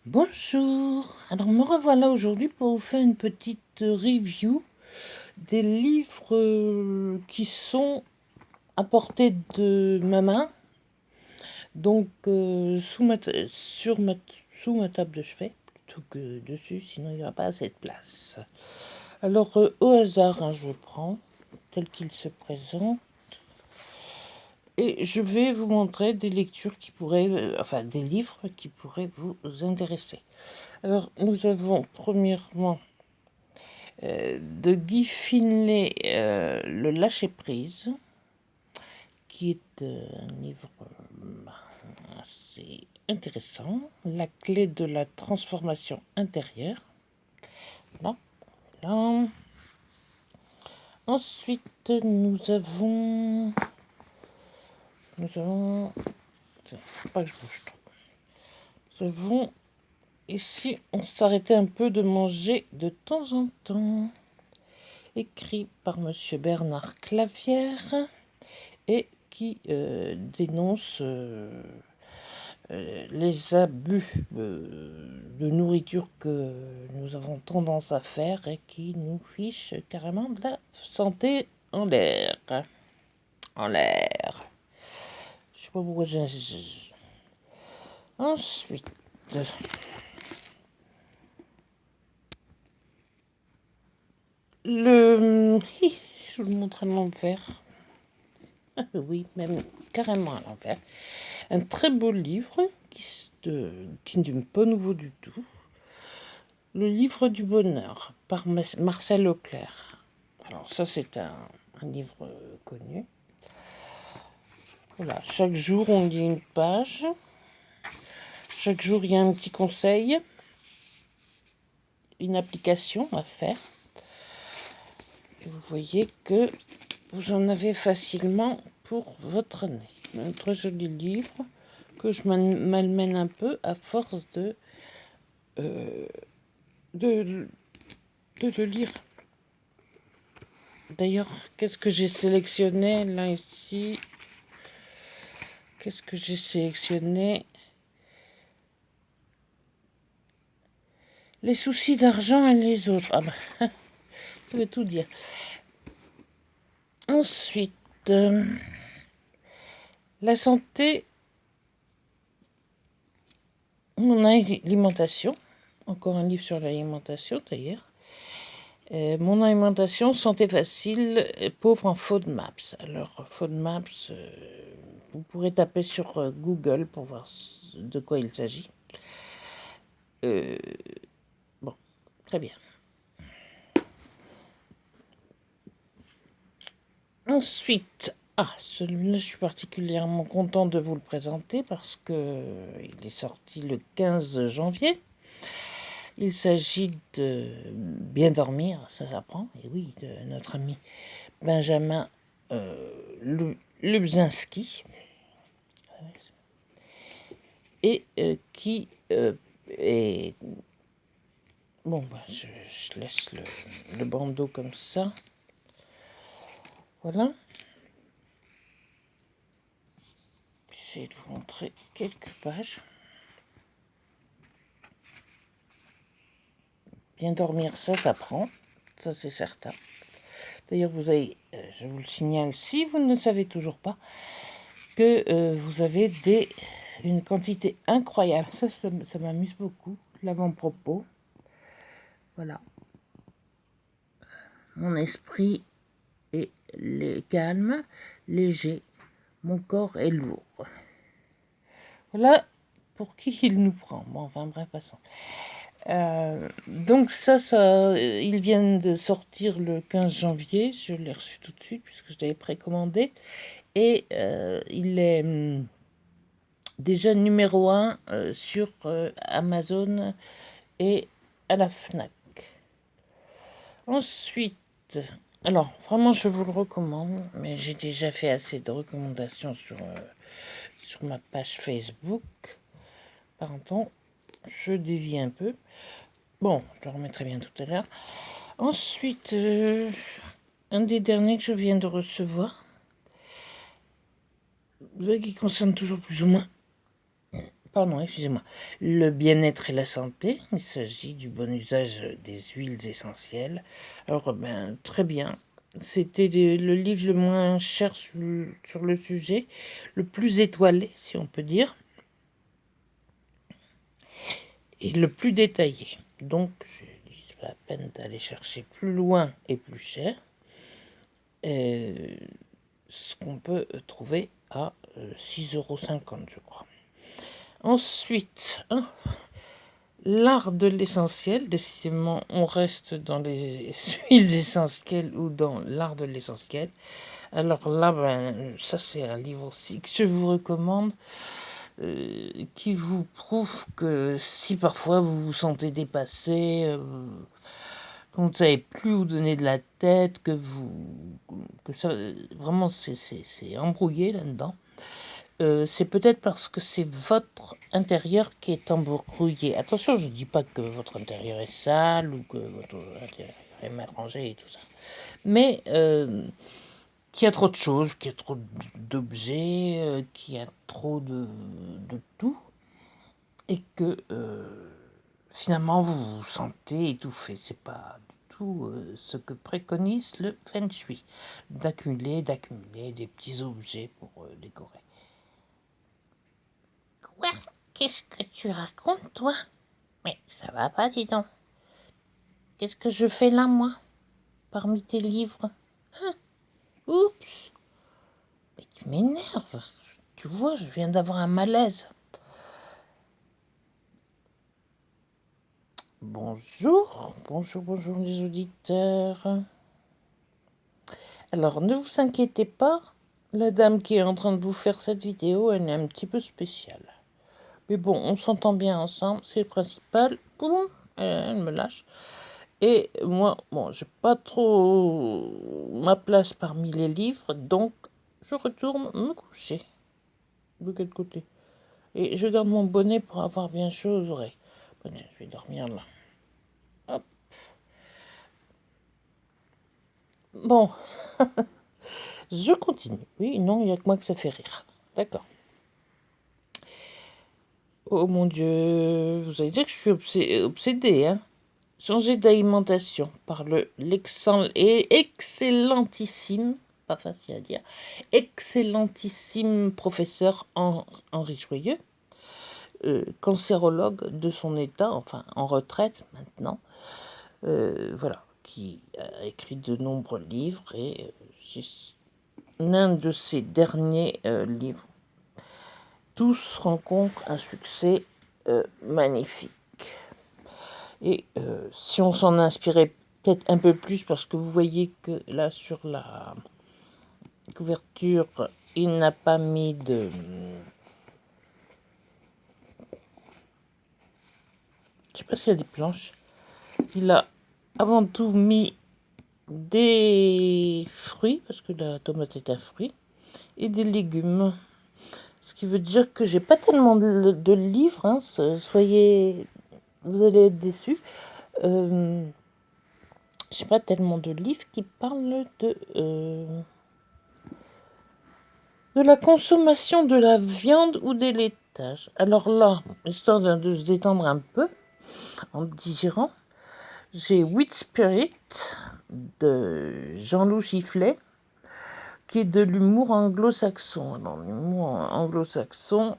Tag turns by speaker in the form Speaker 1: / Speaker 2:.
Speaker 1: Bonjour, alors me revoilà aujourd'hui pour vous faire une petite review des livres qui sont à portée de ma main, donc sous ma table de chevet, plutôt que dessus, sinon il n'y aura pas assez de place. Alors au hasard, hein, je prends tel qu'il se présente. Et je vais vous montrer des lectures qui pourraient, enfin des livres qui pourraient vous intéresser. Alors nous avons premièrement de Guy Finlay, Le lâcher-prise, qui est un livre assez intéressant. La clé de la transformation intérieure. Voilà. Là. Ensuite, nous avons... Pas que je bouge trop. Nous avons... Ici, on s'arrêtait un peu de manger de temps en temps. Écrit par Monsieur Bernard Clavière et qui dénonce les abus de nourriture que nous avons tendance à faire et qui nous fiche carrément de la santé en l'air. En l'air. Je sais pas pourquoi j'ai... Ensuite... Je vous le montre à l'envers. Oui, même carrément à l'envers. Un très beau livre qui n'est pas nouveau du tout. Le livre du bonheur par Marcel Auclair. Alors ça c'est un livre connu. Voilà, chaque jour on lit une page. Chaque jour il y a un petit conseil, une application à faire. Et vous voyez que vous en avez facilement pour votre année. Un très joli livre que je malmène un peu à force de le lire. D'ailleurs, qu'est-ce que j'ai sélectionné là ici? Qu'est-ce que j'ai sélectionné? Les soucis d'argent et les autres. Ah bah, je vais tout dire. Ensuite, la santé, mon alimentation. Encore un livre sur l'alimentation d'ailleurs. Mon alimentation, santé facile, pauvre en FODMAPs. Alors, FODMAPs, vous pourrez taper sur Google pour voir de quoi il s'agit. Bon, très bien. Ensuite, celui-là, je suis particulièrement content de vous le présenter parce que il est sorti le 15 janvier. Il s'agit de Bien dormir, ça s'apprend, et oui, de notre ami Benjamin Lubzinski, et qui est... Bon, bah, je laisse le bandeau comme ça. Voilà. J'essaie de vous montrer quelques pages. Bien dormir, ça s'apprend, ça c'est certain. D'ailleurs, vous avez, je vous le signale, si vous ne le savez toujours pas, que vous avez une quantité incroyable. Ça m'amuse beaucoup, l'avant-propos. Voilà. Mon esprit est calme, léger. Mon corps est lourd. Voilà pour qui il nous prend. Bon, enfin, bref, passons. Donc ça, ils viennent de sortir le 15 janvier. Je l'ai reçu tout de suite puisque je l'avais précommandé. Et il est déjà numéro 1 sur Amazon et à la FNAC. Ensuite, alors vraiment je vous le recommande, mais j'ai déjà fait assez de recommandations sur ma page Facebook. Pardon, je dévie un peu. Bon, je le remettrai bien tout à l'heure. Ensuite, un des derniers que je viens de recevoir, qui concerne toujours plus ou moins Pardon, excusez-moi. Le bien-être et la santé. Il s'agit du bon usage des huiles essentielles. Alors, ben, très bien. C'était le livre le moins cher sur le sujet, le plus étoilé, si on peut dire, et le plus détaillé. Donc, c'est pas la peine d'aller chercher plus loin et plus cher. Ce qu'on peut trouver à 6,50 €, je crois. Ensuite, l'art de l'essentiel. Décidément, on reste dans les huiles essentielles ou dans l'art de l'essentiel. Alors là, ben, ça c'est un livre aussi que je vous recommande, qui vous prouve que si parfois vous vous sentez dépassé, quand vous ne savez plus où donner de la tête, que ça, vraiment c'est embrouillé là-dedans. C'est peut-être parce que c'est votre intérieur qui est embrouillé. Attention, je ne dis pas que votre intérieur est sale ou que votre intérieur est mal rangé et tout ça. Mais qu'il y a trop de choses, qu'il y a trop d'objets, qu'il y a trop de tout. Et que finalement vous vous sentez étouffé. C'est pas du tout ce que préconise le Feng Shui. D'accumuler des petits objets pour décorer. Quoi? Qu'est-ce que tu racontes, toi? Mais ça va pas, dis donc. Qu'est-ce que je fais là, moi, parmi tes livres? Hein? Oups! Mais tu m'énerves. Tu vois, je viens d'avoir un malaise. Bonjour, bonjour les auditeurs. Alors, ne vous inquiétez pas, la dame qui est en train de vous faire cette vidéo, elle est un petit peu spéciale. Mais bon, on s'entend bien ensemble, c'est le principal. Boum, elle me lâche. Et moi, bon, j'ai pas trop ma place parmi les livres, donc je retourne me coucher. De quel côté? Et je garde mon bonnet pour avoir bien chaud aux oreilles. Bon, tiens, je vais dormir là. Hop. Bon, je continue. Oui, non, il n'y a que moi que ça fait rire. D'accord. Oh mon Dieu, vous allez dire que je suis obsédée, hein? Changer d'alimentation par excellentissime, pas facile à dire, excellentissime professeur Henri Joyeux, cancérologue de son état, enfin en retraite maintenant, voilà, qui a écrit de nombreux livres et l'un de ses derniers livres, tous rencontrent un succès magnifique. Et si on s'en inspirait peut-être un peu plus, parce que vous voyez que là sur la couverture, il n'a pas mis de... Je sais pas s'il y a des planches. Il a avant tout mis des fruits, parce que la tomate est un fruit, et des légumes. Ce qui veut dire que j'ai pas tellement de livres, hein, soyez... Vous allez être déçus. J'ai pas tellement de livres qui parlent de la consommation de la viande ou des laitages. Alors là, histoire de se détendre un peu, en digérant, j'ai Wheat Spirit de Jean-Loup Giflet, qui est de l'humour anglo-saxon. Alors, l'humour anglo-saxon,